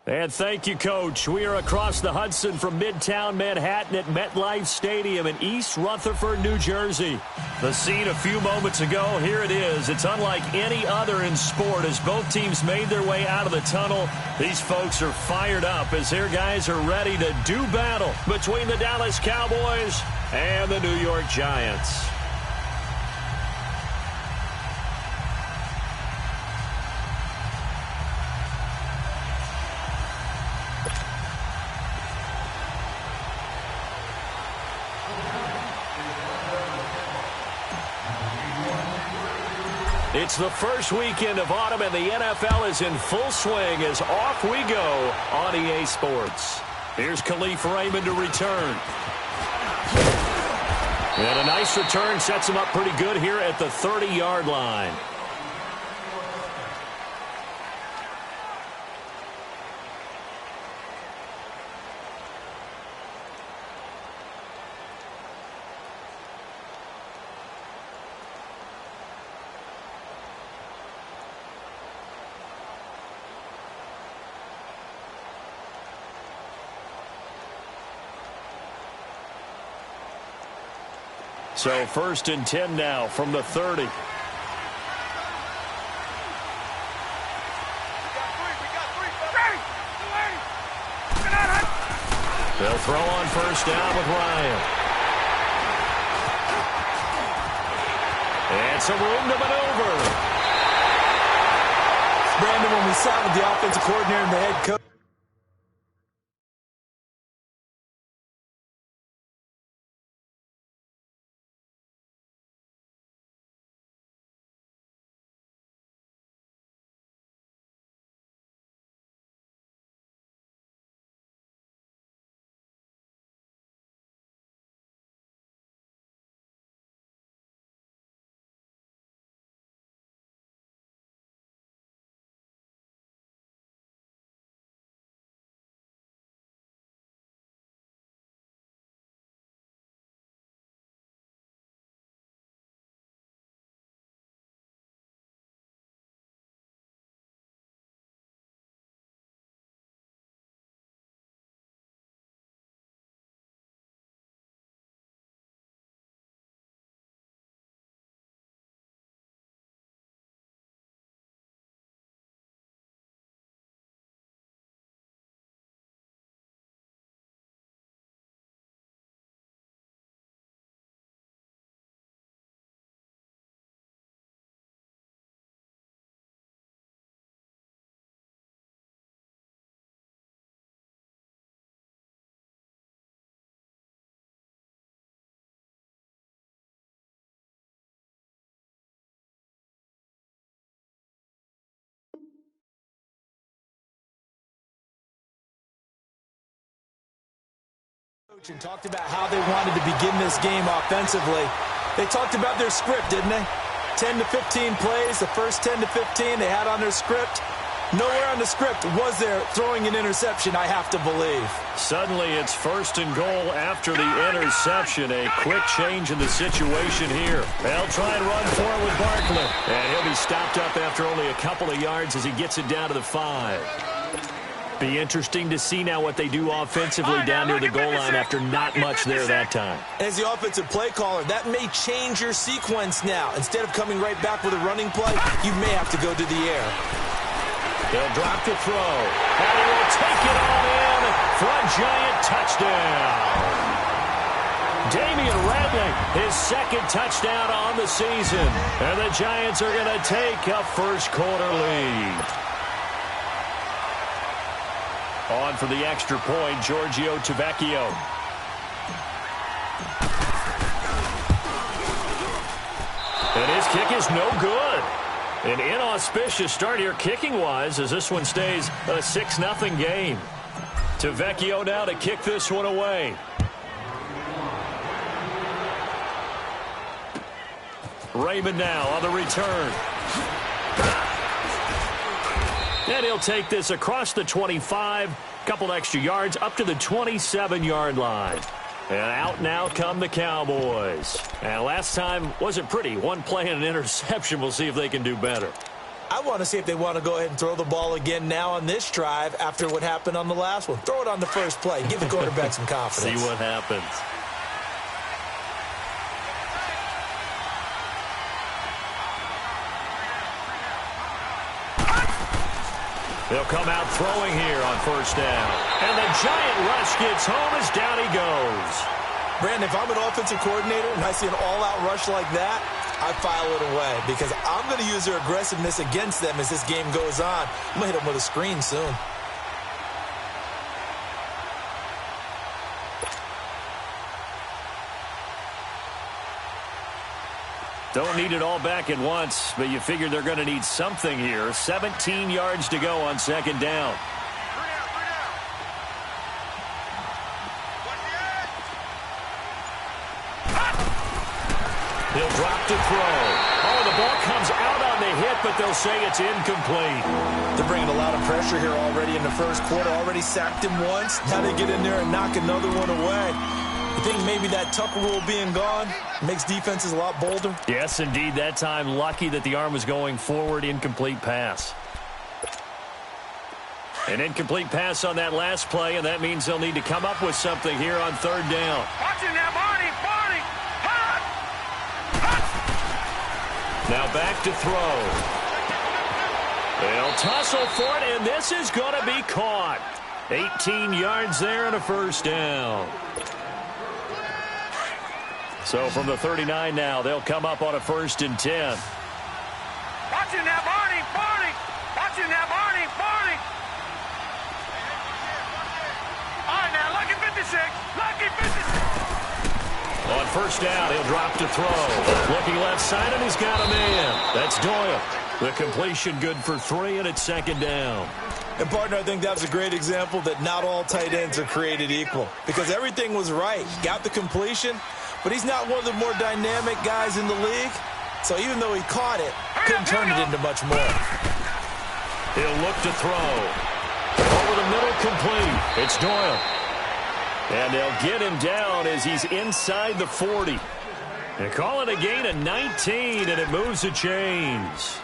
And thank you, Coach. We are across the Hudson from Midtown Manhattan at MetLife Stadium in East Rutherford, New Jersey. The scene a few moments ago, here it is. It's unlike any other in sport as both teams made their way out of the tunnel. These folks are fired up as their guys are ready to do battle between the Dallas Cowboys and the New York Giants. It's the first weekend of autumn, and the NFL is in full swing as off we go on EA Sports. Here's Khalif Raymond to return. And a nice return sets him up pretty good here at the 30-yard line. So 1st and 10 now from the 30. They'll throw on 1st down with Ryan. And some room to maneuver. Brandon, when we sat with the offensive coordinator and the head coach, and talked about how they wanted to begin this game offensively. They talked about their script, didn't they? 10 to 15 plays, the first 10 to 15 they had on their script. Nowhere on the script was there throwing an interception, I have to believe. Suddenly it's 1st and goal after the interception. A quick change in the situation here. They'll try and run for it with Barkley. And he'll be stopped up after only a couple of yards as he gets it down to the 5. Be interesting to see now what they do offensively down near the goal line after not much there that time. As the offensive play caller, that may change your sequence now. Instead of coming right back with a running play, you may have to go to the air. They'll drop the throw. And he will take it all in for a Giant touchdown. Damian Radley, his 2nd touchdown on the season. And the Giants are going to take a first-quarter lead. On for the extra point, Giorgio Tavecchio. And his kick is no good. An inauspicious start here kicking-wise as this one stays a 6-0 game. Tavecchio now to kick this one away. Raymond now on the return. And he'll take this across the 25, couple extra yards up to the 27-yard line. And out now come the Cowboys. And last time wasn't pretty. One play and an interception. We'll see if they can do better. I want to see if they want to go ahead and throw the ball again now on this drive after what happened on the last one. Throw it on the first play. Give the quarterback some confidence. See what happens. They'll come out throwing here on first down. And the giant rush gets home as down he goes. Brandon, if I'm an offensive coordinator and I see an all-out rush like that, I file it away because I'm going to use their aggressiveness against them as this game goes on. I'm going to hit them with a screen soon. Don't need it all back at once, but you figure they're going to need something here. 17 yards to go on second down. He'll drop to throw. Oh, the ball comes out on the hit, but they'll say it's incomplete. They're bringing a lot of pressure here already in the first quarter. Already sacked him once. Now they get in there and knock another one away. You think maybe that Tucker rule being gone makes defenses a lot bolder? Yes, indeed. That time, lucky that the arm was going forward. Incomplete pass. An incomplete pass on that last play, and that means they'll need to come up with something here on third down. Watching now, Barney. Hot. Now back to throw. They'll tussle for it, and this is going to be caught. 18 yards there and a first down. So from the 39 now, they'll come up on a 1st and 10. Watching now, Barney. Watching now, Barney. All right, now, lucky 56. On first down, he'll drop to throw. Looking left side, and he's got a man. That's Doyle. The completion good for 3, and it's second down. And, partner, I think that was a great example that not all tight ends are created equal because everything was right. Got the completion, but he's not one of the more dynamic guys in the league. So even though he caught it, couldn't turn it into much more. He'll look to throw. Over the middle, complete. It's Doyle. And they'll get him down as he's inside the 40. They call it a gain of 19, and it moves the chains.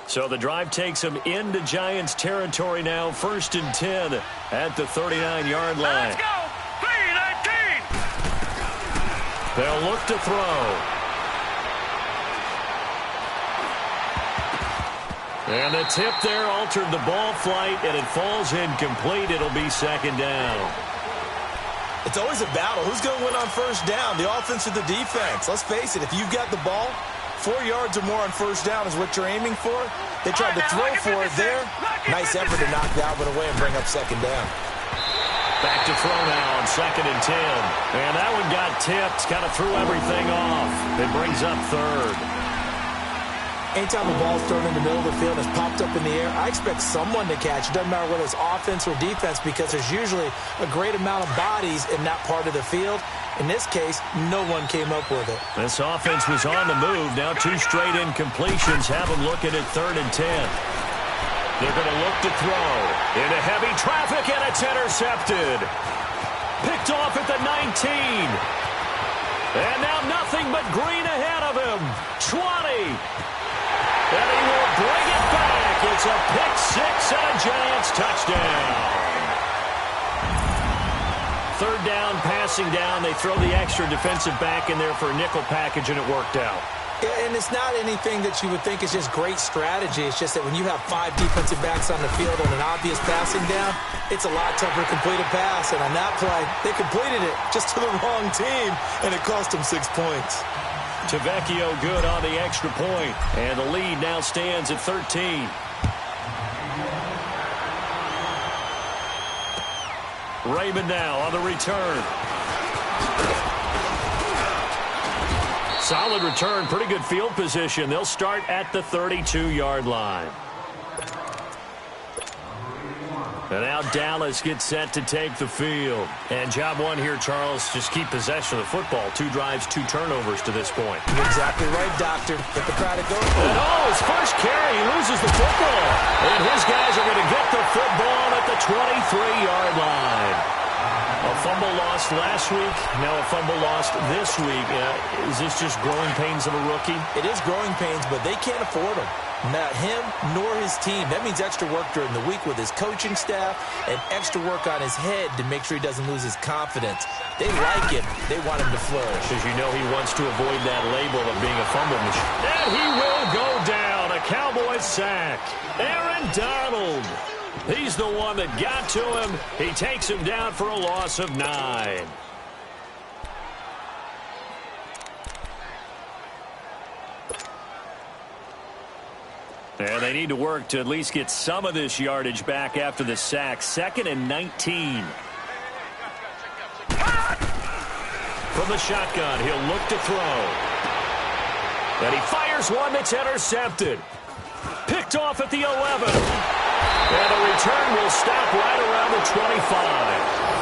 So the drive takes them into Giants territory now. 1st and 10 at the 39-yard line. Let's go. 3-19. They'll look to throw. And the tip there altered the ball flight, and it falls incomplete. It'll be second down. It's always a battle. Who's going to win on first down, the offense or the defense? Let's face it, if you've got the ball, 4 yards or more on first down is what you're aiming for. They tried to throw for it there. Nice effort to knock that one away and bring up second down. Back to throw now on 2nd and 10. And that one got tipped, kind of threw everything off. It brings up 3rd. Anytime a ball's thrown in the middle of the field and it's popped up in the air, I expect someone to catch. It doesn't matter whether it's offense or defense because there's usually a great amount of bodies in that part of the field. In this case, no one came up with it. This offense was on the move. Now 2 straight incompletions have them looking at 3rd and 10. They're going to look to throw. Into heavy traffic, and it's intercepted. Picked off at the 19. And now nothing but green ahead of him. 20. And he will bring it back. It's a pick-6 and a Giants touchdown. 3rd down, passing down. They throw the extra defensive back in there for a nickel package, and it worked out. Yeah, and it's not anything that you would think is just great strategy. It's just that when you have 5 defensive backs on the field on an obvious passing down, it's a lot tougher to complete a pass. And on that play, they completed it just to the wrong team, and it cost them 6 points. Tavecchio good on the extra point, and the lead now stands at 13. Raymond now on the return. Solid return, pretty good field position. They'll start at the 32-yard line. And now Dallas gets set to take the field. And job one here, Charles, just keep possession of the football. 2 drives, 2 turnovers to this point. You're exactly right, Doctor. Get the crowd to go. And his first carry, he loses the football. And his guys are going to get the football at the 23-yard line. A fumble lost last week, now a fumble lost this week. Is this just growing pains of a rookie? It is growing pains, but they can't afford them. Not him nor his team. That means extra work during the week with his coaching staff and extra work on his head to make sure he doesn't lose his confidence. They like him. They want him to flourish. Because you know he wants to avoid that label of being a fumble machine. And he will go down. A Cowboys sack. Aaron Donald. He's the one that got to him. He takes him down for a loss of 9. And they need to work to at least get some of this yardage back after the sack. 2nd and 19. From the shotgun, he'll look to throw. And he fires one that's intercepted. Picked off at the 11. And the return will stop right around the 25.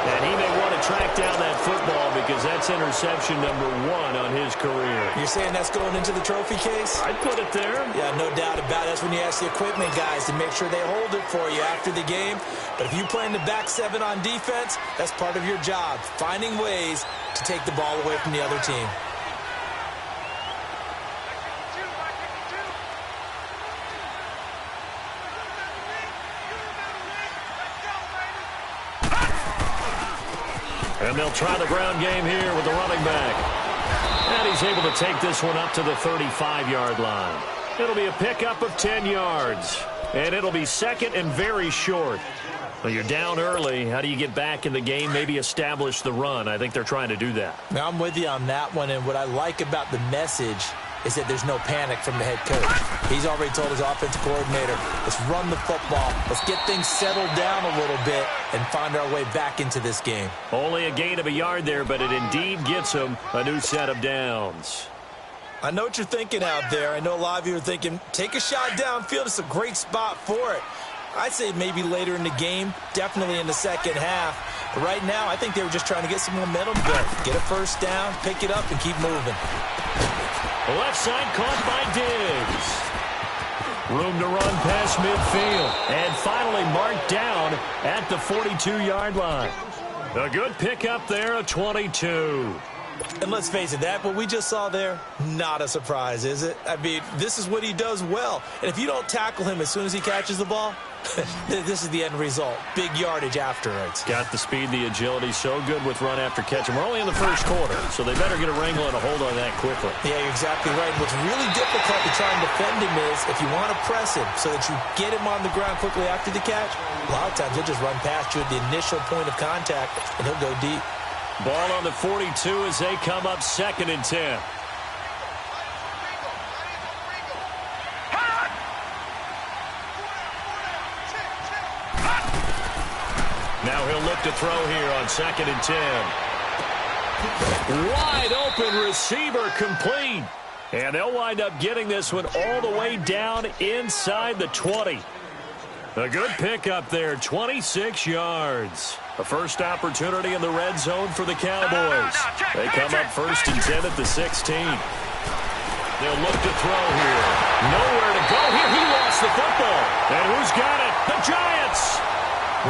And he may want to track down that football because that's interception number 1 on his career. You're saying that's going into the trophy case? I'd put it there. Yeah, no doubt about it. That's when you ask the equipment guys to make sure they hold it for you after the game. But if you play in the back 7 on defense, that's part of your job, finding ways to take the ball away from the other team. And they'll try the ground game here with the running back. And he's able to take this one up to the 35-yard line. It'll be a pickup of 10 yards. And it'll be 2nd and very short. Well, you're down early. How do you get back in the game, maybe establish the run? I think they're trying to do that. Now, I'm with you on that one. And what I like about the message is that there's no panic from the head coach. He's already told his offensive coordinator, let's run the football. Let's get things settled down a little bit and find our way back into this game. Only a gain of a yard there, but it indeed gets him a new set of downs. I know what you're thinking out there. I know a lot of you are thinking, take a shot downfield. It's a great spot for it. I'd say maybe later in the game, definitely in the second half. But right now, I think they were just trying to get some momentum built. Get a first down, pick it up, and keep moving. Left side caught by Diggs. Room to run past midfield. And finally marked down at the 42-yard line. A good pickup there, a 22. And let's face it, that what we just saw there, not a surprise, is it? I mean, this is what he does well. And if you don't tackle him as soon as he catches the ball, this is the end result. Big yardage afterwards. Got the speed, the agility, so good with run after catch. And we're only in the first quarter, so they better get a wrangle and a hold on that quickly. Yeah, you're exactly right. What's really difficult to try and defend him is if you want to press him so that you get him on the ground quickly after the catch, a lot of times he'll just run past you at the initial point of contact, and he'll go deep. Ball on the 42 as they come up 2nd and 10. Now he'll look to throw here on 2nd and 10. Wide open receiver complete. And they'll wind up getting this one all the way down inside the 20. A good pickup there, 26 yards. A first opportunity in the red zone for the Cowboys. They come up 1st and 10 at the 16. They'll look to throw here. Nowhere to go here. He lost the football. And who's got it? The Giants.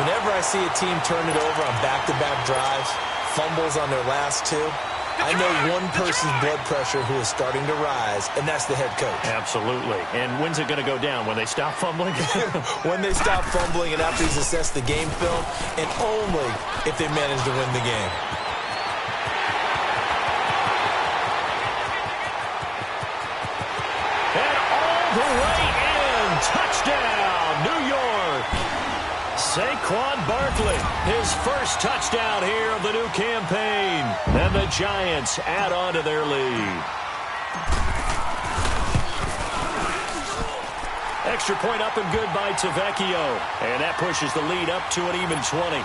Whenever I see a team turn it over on back-to-back drives, fumbles on their last 2, I know one person's blood pressure who is starting to rise, and that's the head coach. Absolutely. And when's it going to go down? When they stop fumbling? When they stop fumbling and after he's assessed the game film, and only if they manage to win the game. And all the way in. Touchdown, New York. Saquon Barkley, his first touchdown here of the new campaign. And the Giants add on to their lead. Extra point up and good by Tavecchio. And that pushes the lead up to an even 20.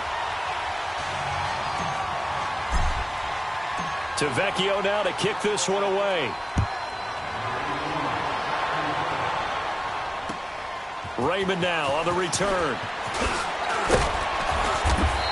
Tavecchio now to kick this one away. Raymond now on the return.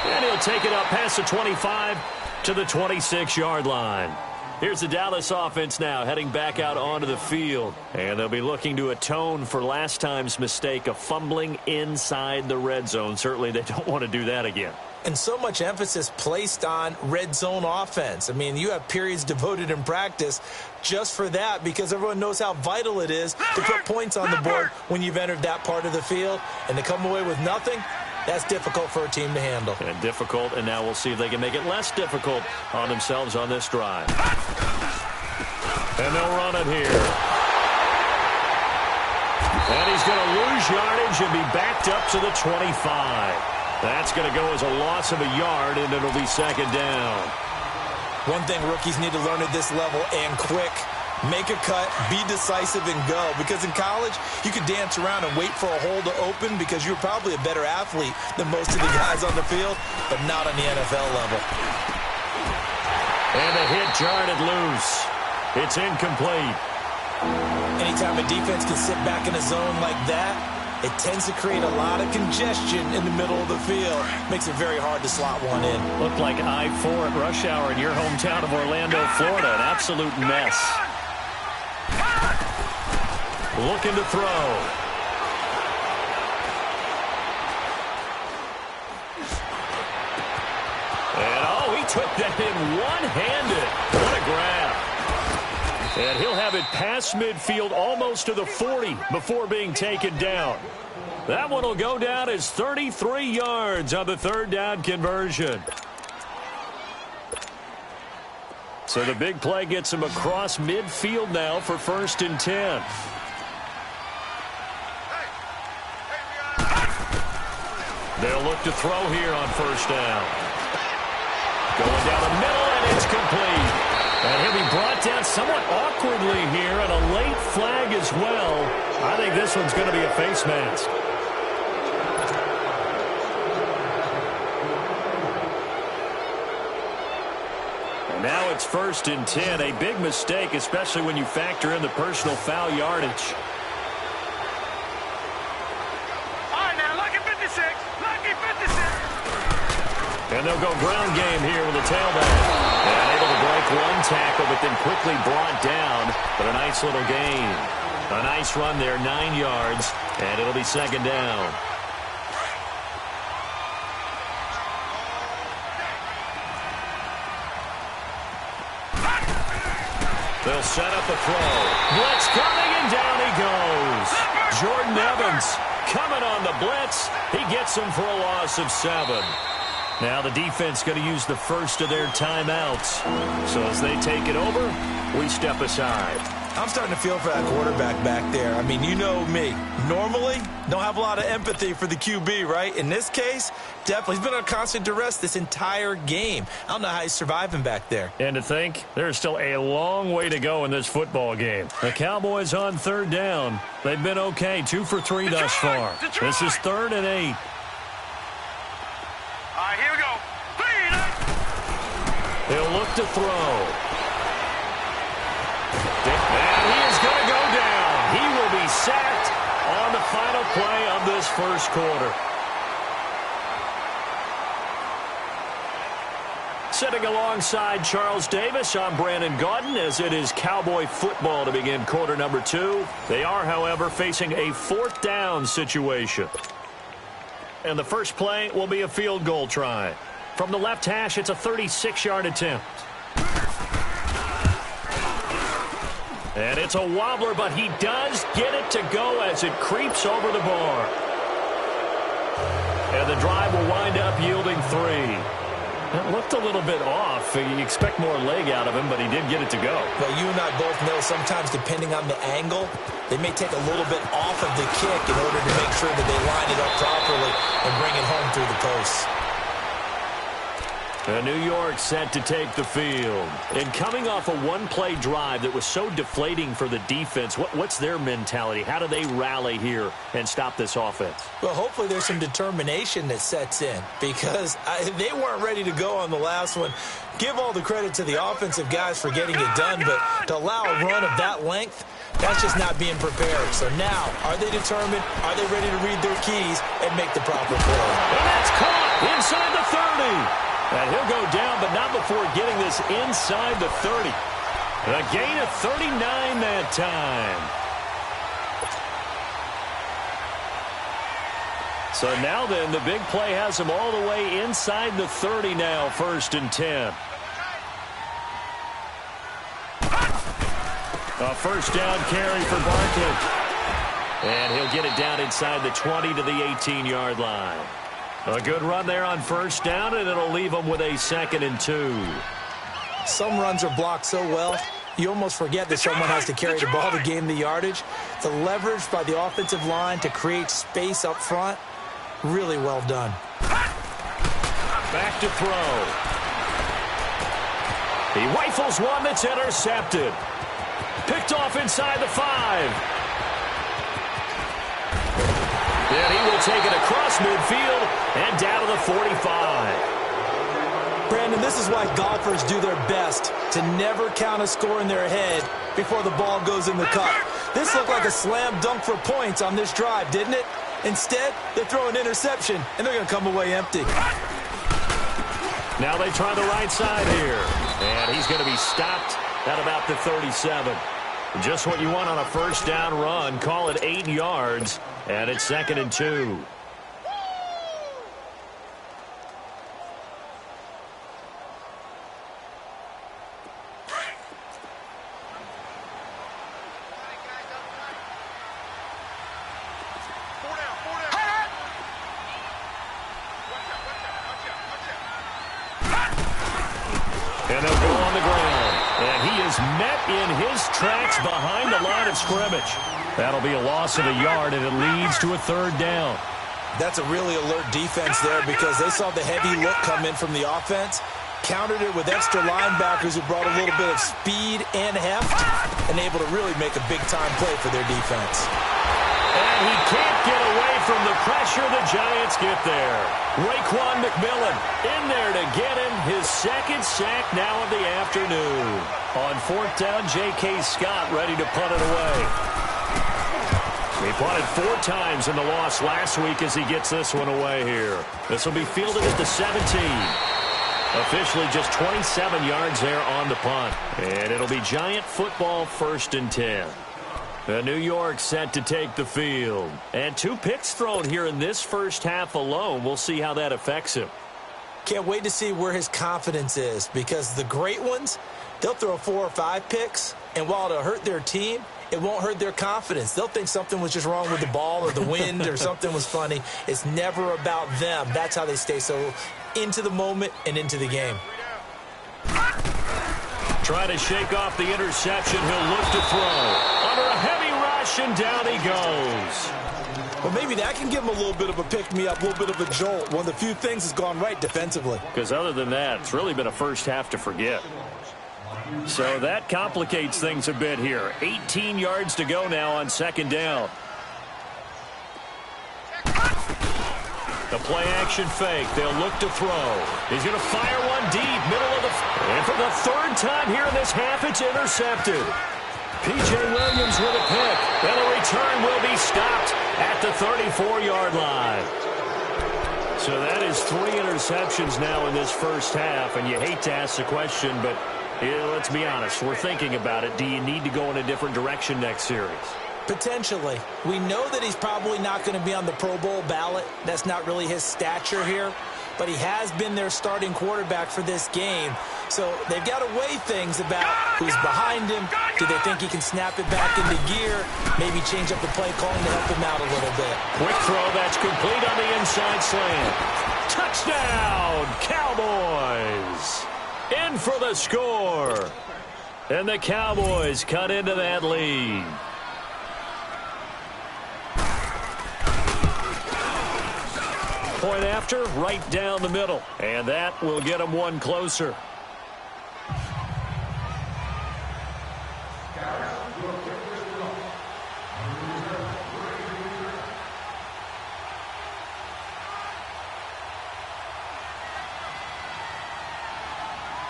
And he'll take it up past the 25 to the 26-yard line. Here's the Dallas offense now heading back out onto the field. And they'll be looking to atone for last time's mistake of fumbling inside the red zone. Certainly they don't want to do that again. And so much emphasis placed on red zone offense. I mean, you have periods devoted in practice just for that because everyone knows how vital it is to put points on the board when you've entered that part of the field. And to come away with nothing, that's difficult for a team to handle. And difficult, and now we'll see if they can make it less difficult on themselves on this drive. And they'll run it here. And he's going to lose yardage and be backed up to the 25. That's going to go as a loss of a yard, and it'll be second down. One thing rookies need to learn at this level, and quick, make a cut, be decisive, and go. Because in college, you could dance around and wait for a hole to open because you're probably a better athlete than most of the guys on the field, but not on the NFL level. And the hit jarred it loose. It's incomplete. Anytime a defense can sit back in a zone like that, it tends to create a lot of congestion in the middle of the field. Makes it very hard to slot one in. Looked like I-4 at rush hour in your hometown of Orlando, Florida. An absolute mess. Looking to throw. And, he took that in one-handed. What a grab. And he'll have it past midfield almost to the 40 before being taken down. That one will go down as 33 yards on the third down conversion. So the big play gets him across midfield now for 1st and 10. They'll look to throw here on 1st down. Going down the middle, and it's complete. And he'll be brought down somewhat awkwardly here, and a late flag as well. I think this one's going to be a face mask. And now it's 1st and 10. A big mistake, especially when you factor in the personal foul yardage. All right, now, lucky 56. Lucky 56. And they'll go ground game here with the tailback. And able to break one tackle, but then quickly brought down. But a nice little gain. A nice run there, 9 yards. And it'll be second down. They'll set up a throw. Blitz coming, and down he goes. Jordan Evans coming on the blitz. He gets him for a loss of 7. Now the defense going to use the first of their timeouts. So as they take it over, we step aside. I'm starting to feel for that quarterback back there. I mean, you know me. Normally, don't have a lot of empathy for the QB, right? In this case, definitely. He's been on constant duress this entire game. I don't know how he's surviving back there. And to think, there's still a long way to go in this football game. The Cowboys on 3rd down. They've been okay, 2 for 3 thus far. This is 3rd and 8. All right, here we go. He'll look to throw. And he is going to go down. He will be sacked on the final play of this first quarter. Sitting alongside Charles Davis, I'm Brandon Gaudin, as it is Cowboy football to begin quarter number 2. They are, however, facing a 4th down situation. And the first play will be a field goal try. From the left hash, it's a 36-yard attempt. And it's a wobbler, but he does get it to go as it creeps over the bar. And the drive will wind up yielding 3. It looked a little bit off. You expect more leg out of him, but he did get it to go. Well, you and I both know sometimes, depending on the angle, they may take a little bit off of the kick in order to make sure that they line it up properly and bring it home through the posts. And New York set to take the field. And coming off a one-play drive that was so deflating for the defense, what's their mentality? How do they rally here and stop this offense? Well, hopefully there's some determination that sets in because they weren't ready to go on the last one. Give all the credit to the offensive guys for getting it done, but to allow a run of that length, that's just not being prepared. So now, are they determined? Are they ready to read their keys and make the proper play? And that's caught inside the 30. And he'll go down, but not before getting this inside the 30. A gain of 39 that time. So now then, the big play has him all the way inside the 30 now, 1st and 10. A first down carry for Barkley. And he'll get it down inside the 20 to the 18-yard line. A good run there on first down, and it'll leave him with a 2nd and 2. Some runs are blocked so well, you almost forget that someone has to carry the ball to gain the yardage. The leverage by the offensive line to create space up front, really well done. Back to throw. He rifles one that's intercepted. Picked off inside the 5. And he will take it across midfield and down to the 45. Brandon, this is why golfers do their best to never count a score in their head before the ball goes in the cup. This looked like a slam dunk for points on this drive, didn't it? Instead, they throw an interception, and they're going to come away empty. Now they try the right side here. And he's going to be stopped at about the 37. Just what you want on a first down run. Call it 8 yards, and it's 2nd and 2. And they'll go on the ground. And he is met in his tracks behind the line of scrimmage. That'll be a loss of a yard, and it leads to a 3rd down. That's a really alert defense there because they saw the heavy look come in from the offense, countered it with extra linebackers who brought a little bit of speed and heft, and able to really make a big-time play for their defense. And he can't get away from the pressure. The Giants get there. Raekwon McMillan in there to get him his 2nd sack now of the afternoon. On 4th down, J.K. Scott ready to punt it away. He punted 4 times in the loss last week as he gets this one away here. This will be fielded at the 17. Officially just 27 yards there on the punt. And it'll be Giant football, 1st and 10. New York set to take the field. And 2 picks thrown here in this first half alone. We'll see how that affects him. Can't wait to see where his confidence is because the great ones, they'll throw 4 or 5 picks, and while it'll hurt their team, it won't hurt their confidence. They'll think something was just wrong with the ball or the wind or something was funny. It's never about them. That's how they stay so into the moment and into the game. Try to shake off the interception. He'll look to throw. Under a heavy rush, and down he goes. But maybe that can give him a little bit of a pick-me-up, a little bit of a jolt. One of the few things has gone right defensively. Because other than that, it's really been a first half to forget. So that complicates things a bit here. 18 yards to go now on 2nd down. The play-action fake. They'll look to throw. He's going to fire one deep, middle of the... And for the 3rd time here in this half, it's intercepted. P.J. Williams with a pick. And the return will be stopped at the 34-yard line. So that is 3 interceptions now in this first half. And you hate to ask the question, but let's be honest. We're thinking about it. Do you need to go in a different direction next series? Potentially. We know that he's probably not going to be on the Pro Bowl ballot. That's not really his stature here. But he has been their starting quarterback for this game. So they've got to weigh things about who's behind him. Do they think he can snap it back into gear? Maybe change up the play calling to help him out a little bit. Quick throw that's complete on the inside slant. Touchdown, Cowboys! In for the score. And the Cowboys cut into that lead. Point after, right down the middle. And that will get them one closer.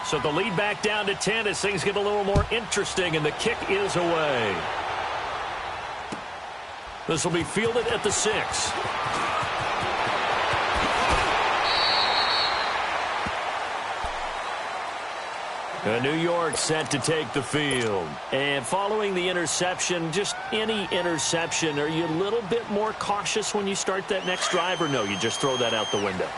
So the lead back down to 10 as things get a little more interesting, and the kick is away. This will be fielded at the 6. New York set to take the field. And following the interception, just any interception, are you a little bit more cautious when you start that next drive, or no, you just throw that out the window?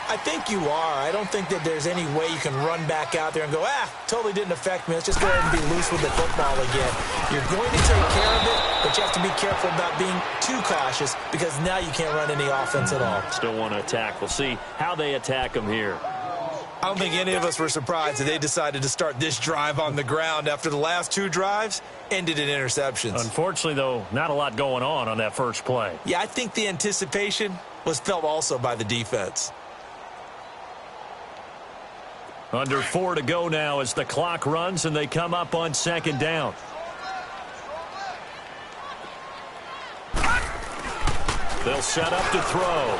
I think you are. I don't think that there's any way you can run back out there and go, totally didn't affect me. Let's just go ahead and be loose with the football again. You're going to take care of it, but you have to be careful about being too cautious because now you can't run any offense at all. Still want to attack. We'll see how they attack them here. I don't think any of us were surprised that they decided to start this drive on the ground after the last two drives ended in interceptions. Unfortunately, though, not a lot going on that first play. Yeah, I think the anticipation was felt also by the defense. Under 4 to go now as the clock runs and they come up on second down. They'll set up to throw.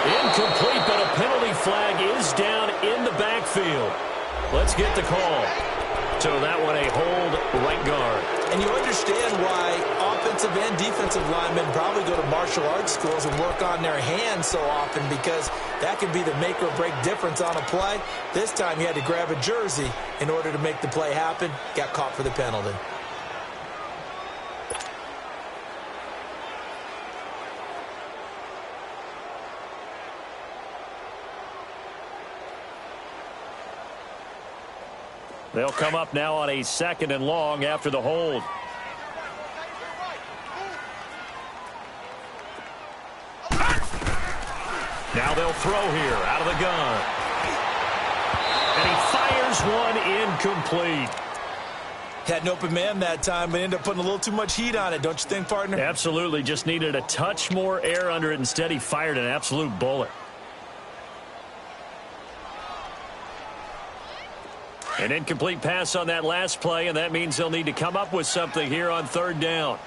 Incomplete, but a penalty flag is down in the backfield. Let's get the call. So that one a hold right guard. And you understand why offensive and defensive linemen probably go to martial arts schools and work on their hands so often, because that can be the make or break difference on a play. This time he had to grab a jersey in order to make the play happen. Got caught for the penalty. They'll come up now on a 2nd and long after the hold. Now they'll throw here out of the gun. And he fires one incomplete. Had an open man that time, but ended up putting a little too much heat on it, don't you think, partner? Absolutely. Just needed a touch more air under it. Instead, he fired an absolute bullet. An incomplete pass on that last play, and that means they'll need to come up with something here on 3rd down.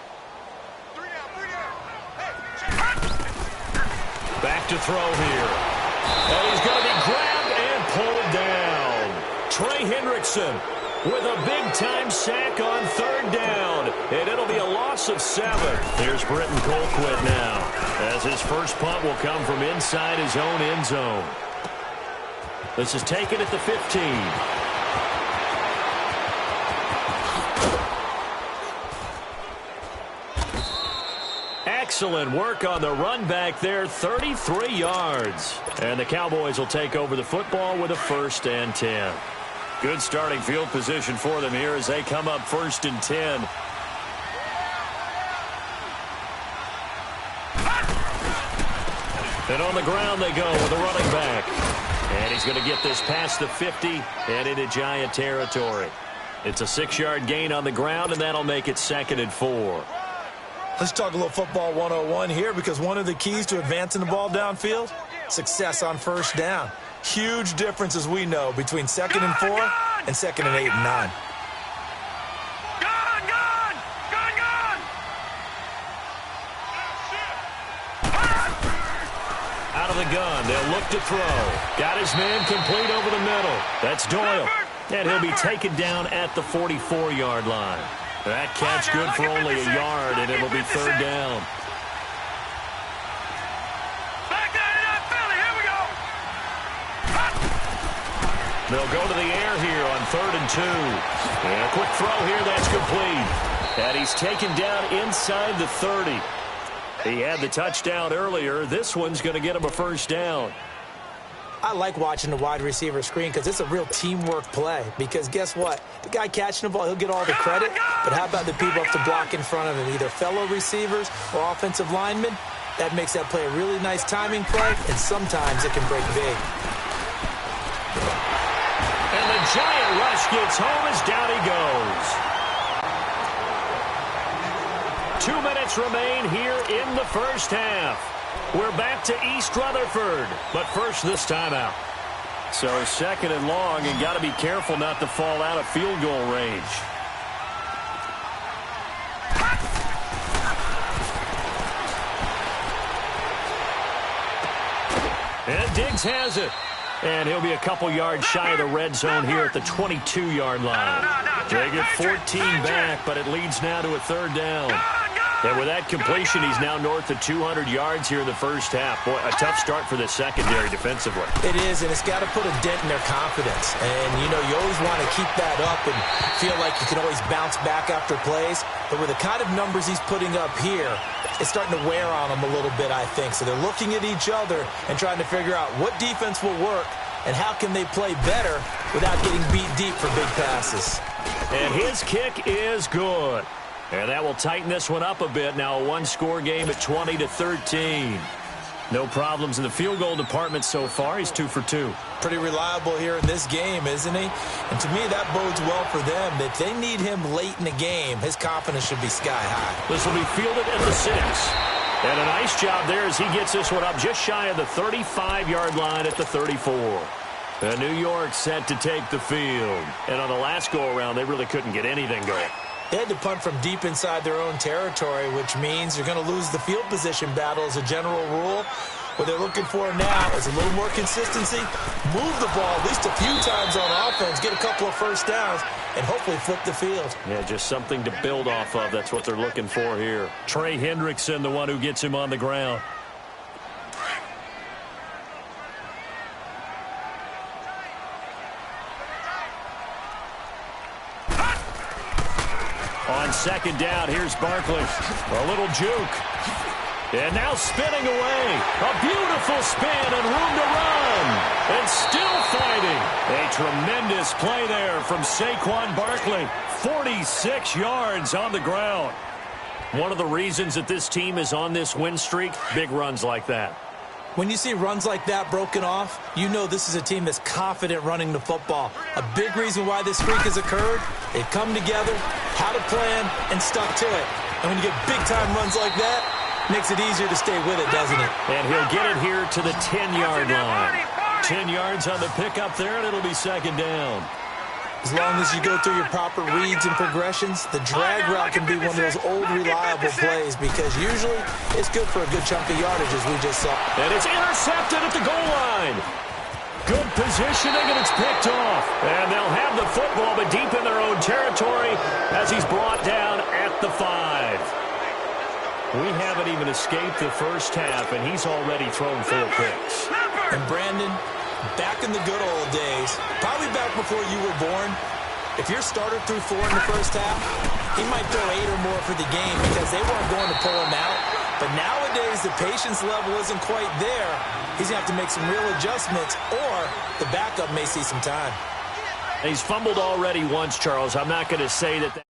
Back to throw here. And he's going to be grabbed and pulled down. Trey Hendrickson with a big-time sack on 3rd down. And it'll be a loss of 7. Here's Britton Colquitt now, as his first punt will come from inside his own end zone. This is taken at the 15. Excellent work on the run back there, 33 yards. And the Cowboys will take over the football with a 1st and 10. Good starting field position for them here as they come up 1st and 10. And on the ground they go with a running back. And he's going to get this past the 50 and into Giant territory. It's a 6-yard gain on the ground, and that'll make it 2nd and 4. Let's talk a little football 101 here, because one of the keys to advancing the ball downfield, success on 1st down. Huge difference, as we know, between 2nd and 4 and 2nd and 8 and 9. Out of the gun, they'll look to throw. Got his man complete over the middle. That's Doyle. And he'll be taken down at the 44-yard line. That catch good for only a yard, and it'll be 3rd down. They'll go to the air here on 3rd and 2. And a quick throw here, that's complete. And he's taken down inside the 30. He had the touchdown earlier. This one's going to get him a 1st down. I like watching the wide receiver screen because it's a real teamwork play. Because guess what? The guy catching the ball, he'll get all the credit. But how about the people up to block in front of him, either fellow receivers or offensive linemen? That makes that play a really nice timing play, and sometimes it can break big. And the Giant rush gets home as down he goes. 2 minutes remain here in the 1st half. We're back to East Rutherford, but first this timeout. So 2nd and long, and got to be careful not to fall out of field goal range. And Diggs has it. And he'll be a couple yards shy of the red zone here at the 22-yard line. They get 14 back, but it leads now to a 3rd down. And with that completion, he's now north of 200 yards here in the first half. Boy, a tough start for the secondary defensively. It is, and it's got to put a dent in their confidence. And, you know, you always want to keep that up and feel like you can always bounce back after plays. But with the kind of numbers he's putting up here, it's starting to wear on them a little bit, I think. So they're looking at each other and trying to figure out what defense will work and how can they play better without getting beat deep for big passes. And his kick is good. And that will tighten this one up a bit. Now a one-score game at 20-13. No problems in the field goal department so far. He's 2 for 2. Pretty reliable here in this game, isn't he? And to me, that bodes well for them. If they need him late in the game, his confidence should be sky high. This will be fielded at the 6. And a nice job there as he gets this one up just shy of the 35-yard line at the 34. And New York set to take the field. And on the last go-around, they really couldn't get anything going. They had to punt from deep inside their own territory, which means you're going to lose the field position battle as a general rule. What they're looking for now is a little more consistency, move the ball at least a few times on offense, get a couple of first downs, and hopefully flip the field. Yeah, just something to build off of. That's what they're looking for here. Trey Hendrickson, the one who gets him on the ground. On second down, here's Barkley. A little juke. And now spinning away. A beautiful spin and room to run. And still fighting. A tremendous play there from Saquon Barkley. 46 yards on the ground. One of the reasons that this team is on this win streak, big runs like that. When you see runs like that broken off, you know this is a team that's confident running the football. A big reason why this streak has occurred, they've come together, had a plan, and stuck to it. And when you get big-time runs like that, makes it easier to stay with it, doesn't it? And he'll get it here to the 10-yard line. 10 yards on the pickup there, and it'll be second down. As long as you go through your proper reads and progressions, the drag route can be one of those old reliable plays because usually it's good for a good chunk of yardage, as we just saw. And it's intercepted at the goal line. Good positioning, and it's picked off. And they'll have the football, but deep in their own territory as he's brought down at the 5. We haven't even escaped the first half, and he's already thrown 4 picks. And Brandon, back in the good old days, probably back before you were born, if your starter threw 4 in the first half, he might throw 8 or more for the game because they weren't going to pull him out. But nowadays, the patience level isn't quite there. He's going to have to make some real adjustments, or the backup may see some time. He's fumbled already once, Charles. I'm not going to say that.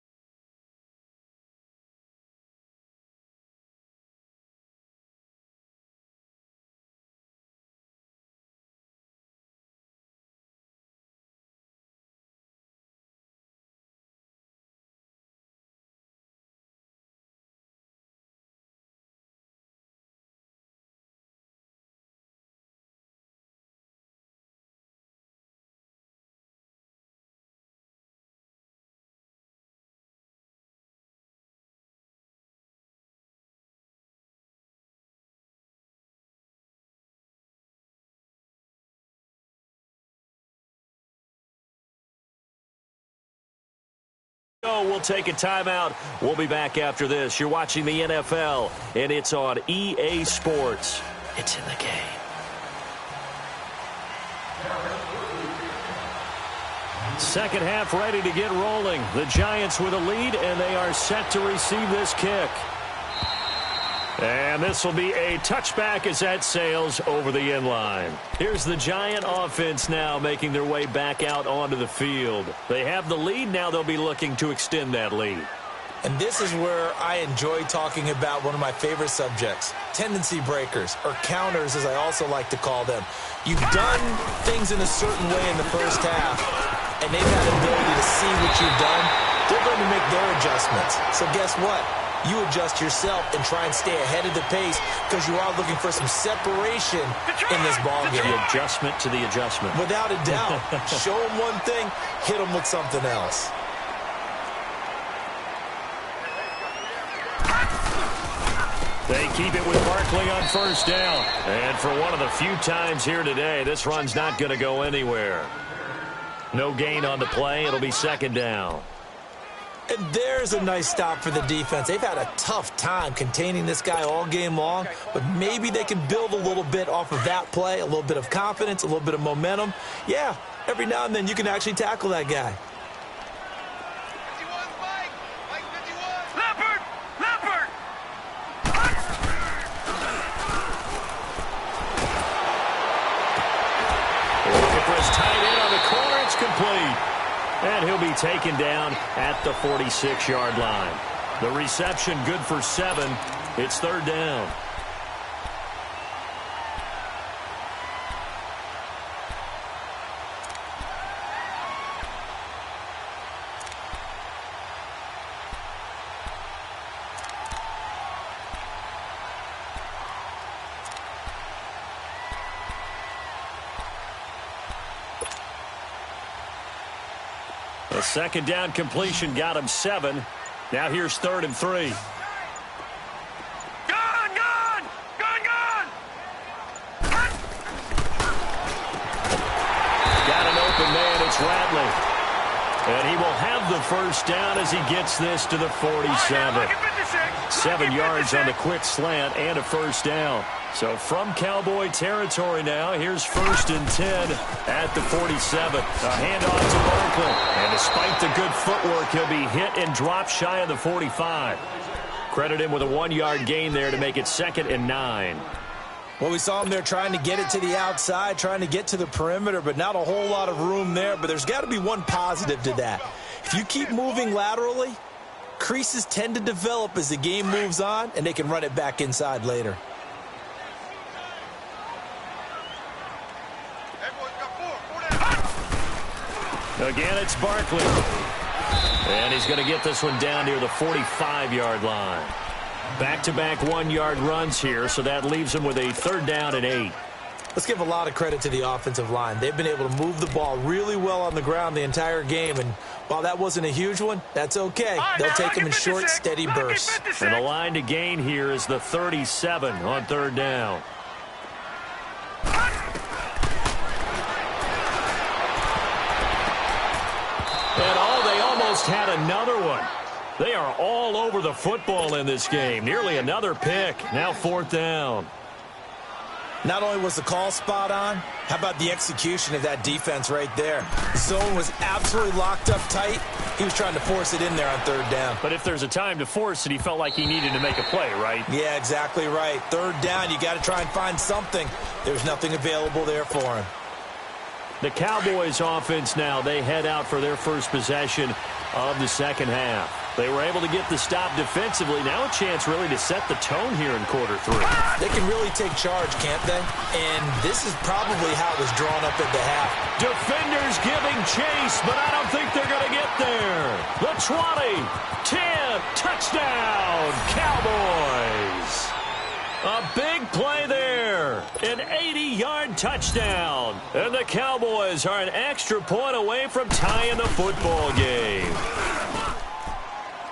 We'll take a timeout. We'll be back after this. You're watching the NFL, and it's on EA Sports. It's in the game. Second half ready to get rolling. The Giants with a lead, and they are set to receive this kick. And this will be a touchback as that sails over the end line. Here's the Giant offense now making their way back out onto the field. They have the lead. Now they'll be looking to extend that lead. And this is where I enjoy talking about one of my favorite subjects, tendency breakers, or counters as I also like to call them. You've done things in a certain way in the first half, and they've had the ability to see what you've done. They're going to make their adjustments. So guess what? You adjust yourself and try and stay ahead of the pace because you are looking for some separation in this ballgame. The adjustment to the adjustment. Without a doubt. Show them one thing, hit them with something else. They keep it with Barkley on first down. And for one of the few times here today, this run's not going to go anywhere. No gain on the play. It'll be second down. And there's a nice stop for the defense. They've had a tough time containing this guy all game long, but maybe they can build a little bit off of that play, a little bit of confidence, a little bit of momentum. Yeah, every now and then you can actually tackle that guy. Leopard! Leopard! Looking for his tight end on the corner. It's complete. And he'll be taken down at the 46-yard line. The reception good for 7. It's third down. A second down completion got him 7. Now here's 3rd and 3. Gone! Gone! Gone! Gone! Got an open man. It's Radley. And he will have the first down as he gets this to the 47. 7 yards on the quick slant and a first down. So from Cowboy territory now, here's 1st and 10 at the 47. A handoff to Barkley. And despite the good footwork, he'll be hit and dropped shy of the 45. Credit him with a 1-yard gain there to make it 2nd and 9. Well, we saw him there trying to get it to the outside, trying to get to the perimeter, but not a whole lot of room there. But there's got to be one positive to that. If you keep moving laterally, creases tend to develop as the game moves on, and they can run it back inside later. Again, it's Barkley. And he's going to get this one down near the 45-yard line. Back-to-back 1-yard runs here, so that leaves him with a 3rd down and 8. Let's give a lot of credit to the offensive line. They've been able to move the ball really well on the ground the entire game, and while that wasn't a huge one, that's okay. They'll take them in short, steady bursts. And the line to gain here is the 37 on 3rd down. And they almost had another one. They are all over the football in this game. Nearly another pick. Now 4th down. Not only was the call spot on, how about the execution of that defense right there? The zone was absolutely locked up tight. He was trying to force it in there on 3rd down. But if there's a time to force it, he felt like he needed to make a play, right? Yeah, exactly right. 3rd down, you got to try and find something. There's nothing available there for him. The Cowboys offense now, they head out for their first possession of the second half. They were able to get the stop defensively. Now a chance really to set the tone here in quarter 3. They can really take charge, can't they? And this is probably how it was drawn up at the half. Defenders giving chase, but I don't think they're going to get there. The 20, 10, touchdown, Cowboys. A big play there. An 80-yard touchdown. And the Cowboys are an extra point away from tying the football game.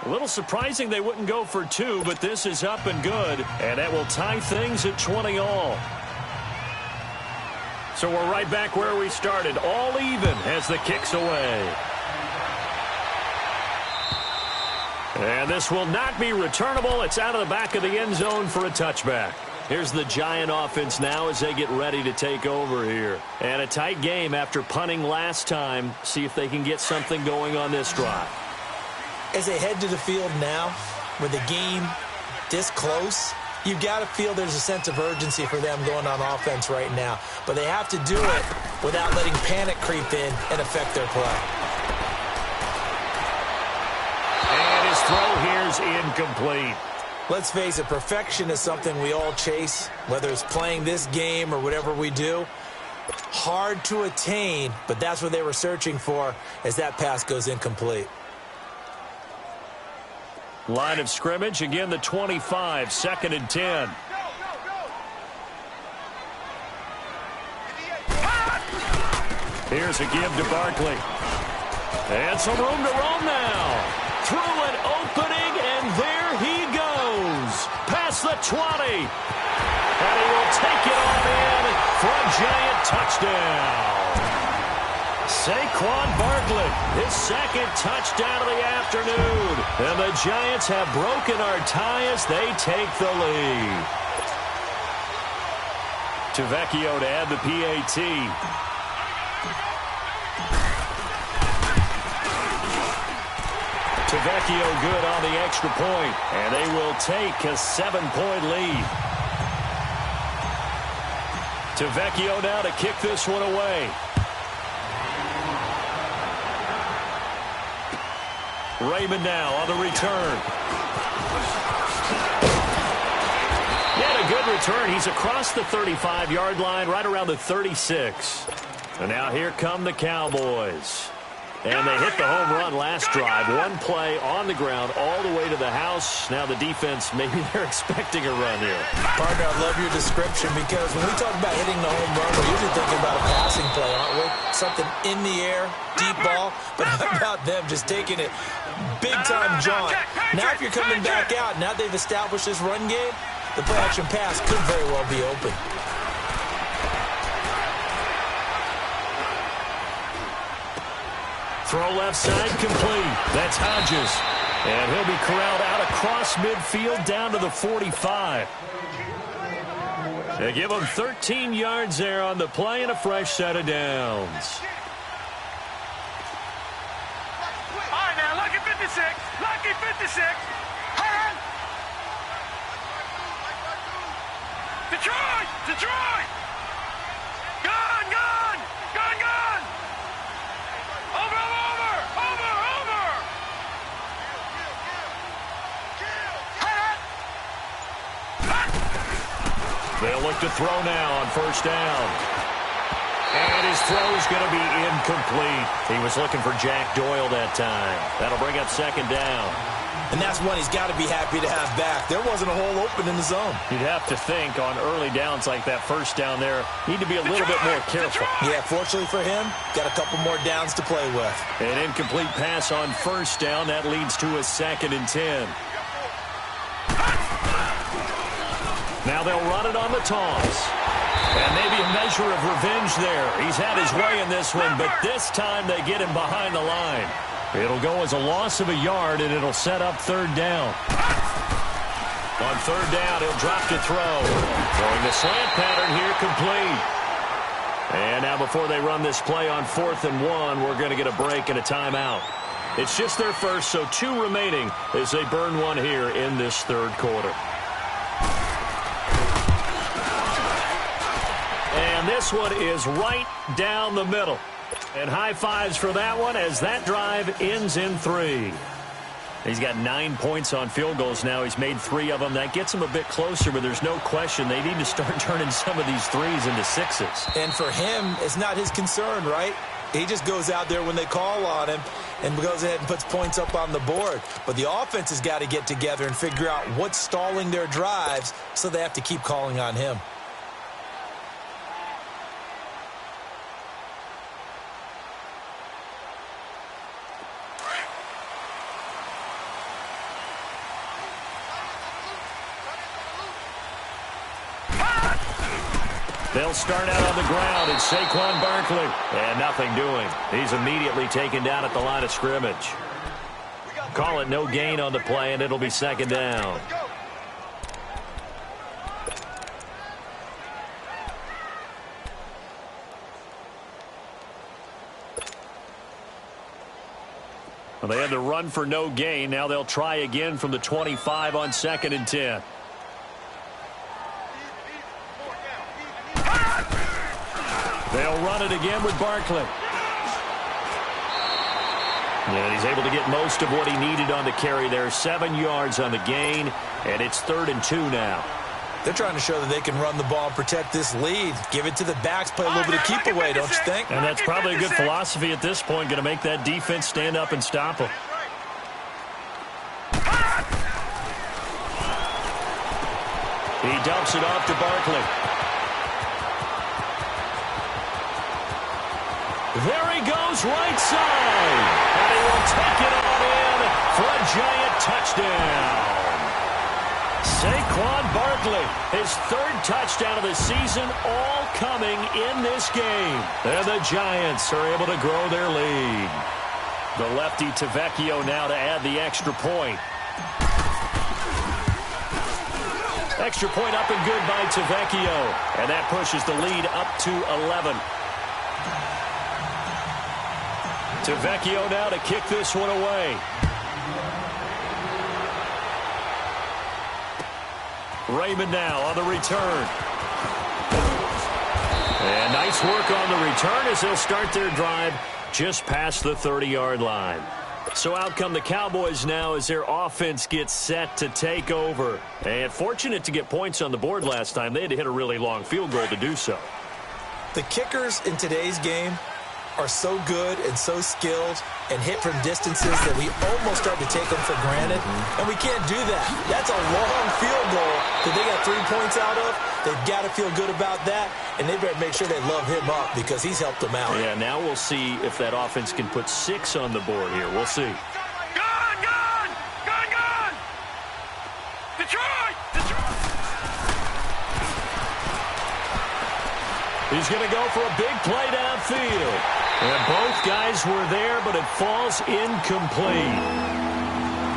A little surprising they wouldn't go for 2, but this is up and good. And that will tie things at 20 all. So we're right back where we started. All even as the kick's away. And this will not be returnable. It's out of the back of the end zone for a touchback. Here's the Giant offense now as they get ready to take over here. And a tight game after punting last time. See if they can get something going on this drive. As they head to the field now, with the game this close, you've got to feel there's a sense of urgency for them going on offense right now. But they have to do it without letting panic creep in and affect their play. And his throw here's incomplete. Let's face it, perfection is something we all chase, whether it's playing this game or whatever we do. Hard to attain, but that's what they were searching for as that pass goes incomplete. Line of scrimmage, again the 25, 2nd and 10. Here's a give to Barkley. And some room to roam now. Through an opening, and there he goes. Past the 20. And he will take it on in for a Giant touchdown. Saquon Barkley, his second touchdown of the afternoon. And the Giants have broken our tie as they take the lead. Tavecchio to add the PAT. Tavecchio good on the extra point, and they will take a 7-point lead. Tavecchio now to kick this one away. Raymond now on the return. A good return. He's across the 35-yard line, right around the 36. And now here come the Cowboys. And they hit the home run last drive. One play on the ground all the way to the house. Now the defense, maybe they're expecting a run here. Partner, I love your description because when we talk about hitting the home run, we're usually thinking about a passing play, aren't we? Something in the air, deep ball. But how about them just taking it big-time jaunt? Now if you're coming back out, now they've established this run game, the play-action pass could very well be open. Throw left side complete. That's Hodges. And he'll be corralled out across midfield down to the 45. They give him 13 yards there on the play and a fresh set of downs. All right, now, lucky 56. Lucky 56. Hand. Detroit! Detroit! Gone, gone! Gone, gone! Over, over! Over, over! They'll look to throw now on first down. And his throw's going to be incomplete. He was looking for Jack Doyle that time. That'll bring up second down. And that's one he's got to be happy to have back. There wasn't a hole open in the zone. You'd have to think on early downs like that first down there, need to be a little bit more careful. Yeah, fortunately for him, got a couple more downs to play with. An incomplete pass on first down. That leads to a 2nd and 10. Now they'll run it on the toss. And maybe a measure of revenge there. He's had his way in this one, but this time they get him behind the line. It'll go as a loss of a yard, and it'll set up third down. On third down, he'll drop to throw. Throwing the slant pattern here complete. And now before they run this play on 4th and 1, we're going to get a break and a timeout. It's just their first, so 2 remaining as they burn one here in this third quarter. And this one is right down the middle. And high fives for that one as that drive ends in 3. He's got 9 points on field goals now. He's made 3 of them. That gets him a bit closer, but there's no question they need to start turning some of these 3s into 6s. And for him, it's not his concern, right? He just goes out there when they call on him and goes ahead and puts points up on the board. But the offense has got to get together and figure out what's stalling their drives, so they have to keep calling on him. They'll start out on the ground. It's Saquon Barkley. And nothing doing. He's immediately taken down at the line of scrimmage. Call it no gain on the play, and it'll be second down. Well, they had to run for no gain. Now they'll try again from the 25 on 2nd and 10. They'll run it again with Barkley. And he's able to get most of what he needed on the carry there. 7 yards on the gain, and it's 3rd and 2 now. They're trying to show that they can run the ball and protect this lead. Give it to the backs, play a little bit of keep away, don't you think? And that's probably a good philosophy at this point, going to make that defense stand up and stop him. He dumps it off to Barkley. There he goes, right side. And he will take it on in for a Giant touchdown. Saquon Barkley, his third touchdown of the season, all coming in this game. And the Giants are able to grow their lead. The lefty Tavecchio now to add the extra point. Extra point up and good by Tavecchio. And that pushes the lead up to 11. Tavecchio now to kick this one away. Raymond now on the return. And nice work on the return as they'll start their drive just past the 30-yard line. So out come the Cowboys now as their offense gets set to take over. And fortunate to get points on the board last time. They had to hit a really long field goal to do so. The kickers in today's game are so good and so skilled and hit from distances that we almost start to take them for granted. And we can't do that. That's a long field goal that they got 3 points out of. They've got to feel good about that, and they better make sure they love him up because he's helped them out. Yeah, now we'll see if that offense can put 6 on the board here. We'll see. Gone! Gone! Gone! Gone! Detroit! Detroit! He's going to go for a big play downfield. And both guys were there, but it falls incomplete.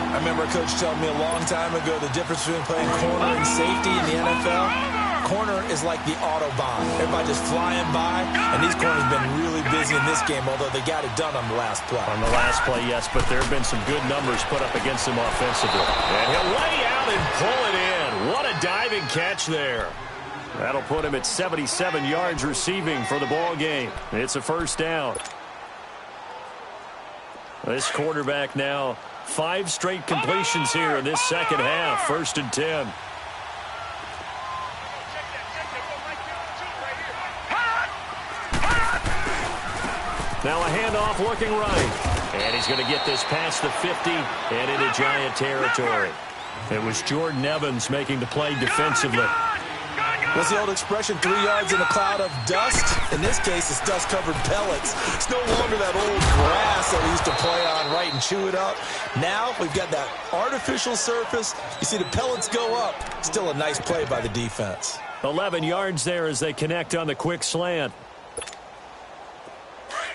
I remember a coach telling me a long time ago the difference between playing corner and safety in the NFL. Corner is like the Autobahn. Everybody just flying by, and these corners have been really busy in this game, although they got it done on the last play. On the last play, yes, but there have been some good numbers put up against him offensively. And he'll lay out and pull it in. What a diving catch there. That'll put him at 77 yards receiving for the ball game. It's a first down. This quarterback now 5 straight completions here in this second half. 1st and 10. Now a handoff looking right. And he's going to get this past the 50 and into Giant territory. It was Jordan Evans making the play defensively. What's the old expression, 3 yards in a cloud of dust? In this case, it's dust-covered pellets. It's no longer that old grass that we used to play on, right, and chew it up. Now we've got that artificial surface. You see the pellets go up. Still a nice play by the defense. 11 yards there as they connect on the quick slant.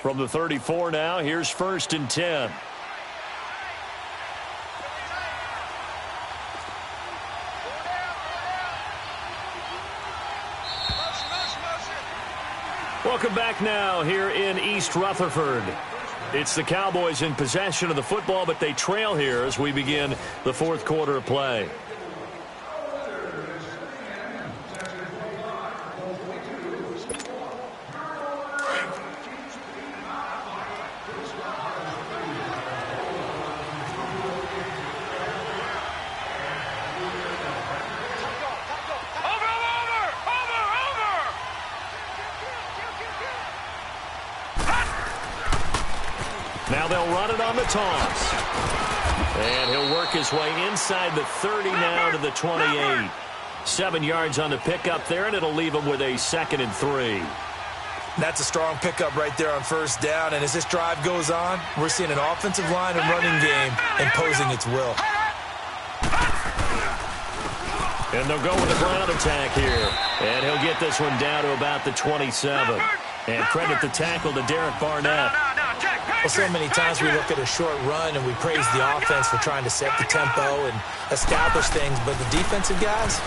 From the 34 now, here's 1st and 10. Welcome back now here in East Rutherford. It's the Cowboys in possession of the football, but they trail here as we begin the 4th quarter of play. Now they'll run it on the toss. And he'll work his way inside the 30 now to the 28. 7 yards on the pickup there, and it'll leave him with a 2nd and 3. That's a strong pickup right there on 1st down. And as this drive goes on, we're seeing an offensive line and running game imposing its will. And they'll go with a ground attack here. And he'll get this one down to about the 27. And credit the tackle to Derek Barnett. Well, so many times we look at a short run and we praise the offense for trying to set the tempo and establish things. But the defensive guys,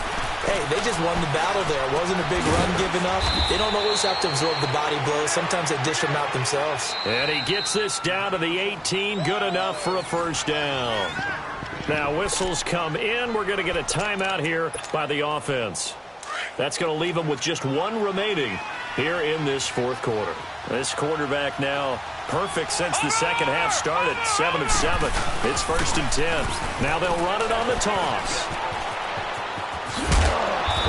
hey, they just won the battle there. It wasn't a big run given up. They don't always have to absorb the body blows. Sometimes they dish them out themselves. And he gets this down to the 18. Good enough for a 1st down. Now whistles come in. We're going to get a timeout here by the offense. That's going to leave them with just 1 remaining here in this 4th quarter. This quarterback now perfect since the second half started. 7 of 7. It's 1st and 10. Now they'll run it on the toss.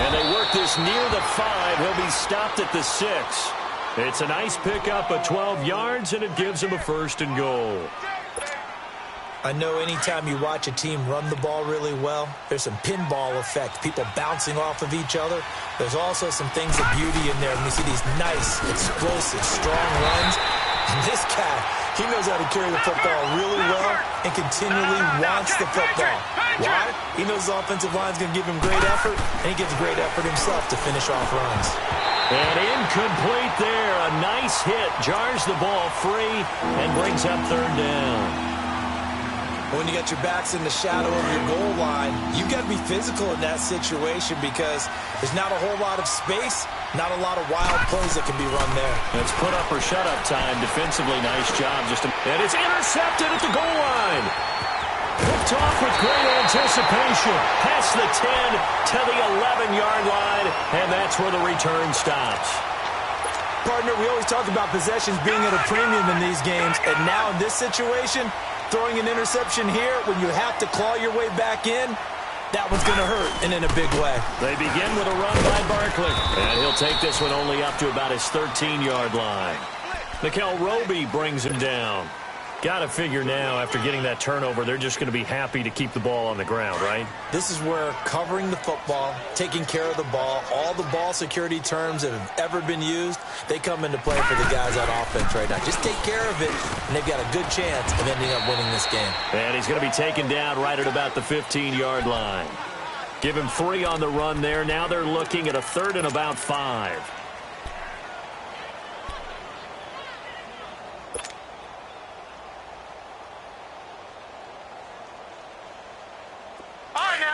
And they work this near the 5. He'll be stopped at the 6. It's a nice pickup of 12 yards, and it gives him a 1st and goal. I know anytime you watch a team run the ball really well, there's some pinball effect, people bouncing off of each other. There's also some things of beauty in there. And we see these nice, explosive, strong runs. And this guy, He knows how to carry the football really well and continually wants the football. Why? He knows the offensive line is going to give him great effort, and he gives great effort himself to finish off runs. And incomplete there. A nice hit. Jars the ball free and brings up third down. When you got your backs in the shadow of your goal line, you've got to be physical in that situation because there's not a whole lot of space, not a lot of wild plays that can be run there. It's put up or shut up time. Defensively, nice job. And it's intercepted at the goal line. Picked off with great anticipation. Past the 10 to the 11-yard line, and that's where the return stops. Partner, we always talk about possessions being at a premium in these games, and now in this situation, throwing an interception here when you have to claw your way back in, that one's going to hurt, and in a big way. They begin with a run by Barkley, and he'll take this one only up to about his 13-yard line. Mikel Roby brings him down. Got to figure now, after getting that turnover, they're just going to be happy to keep the ball on the ground, right? This is where covering the football, taking care of the ball, all the ball security terms that have ever been used, they come into play for the guys on offense right now. Just take care of it, and they've got a good chance of ending up winning this game. And he's going to be taken down right at about the 15-yard line. Give him 3 on the run there. Now they're looking at a 3rd and about 5.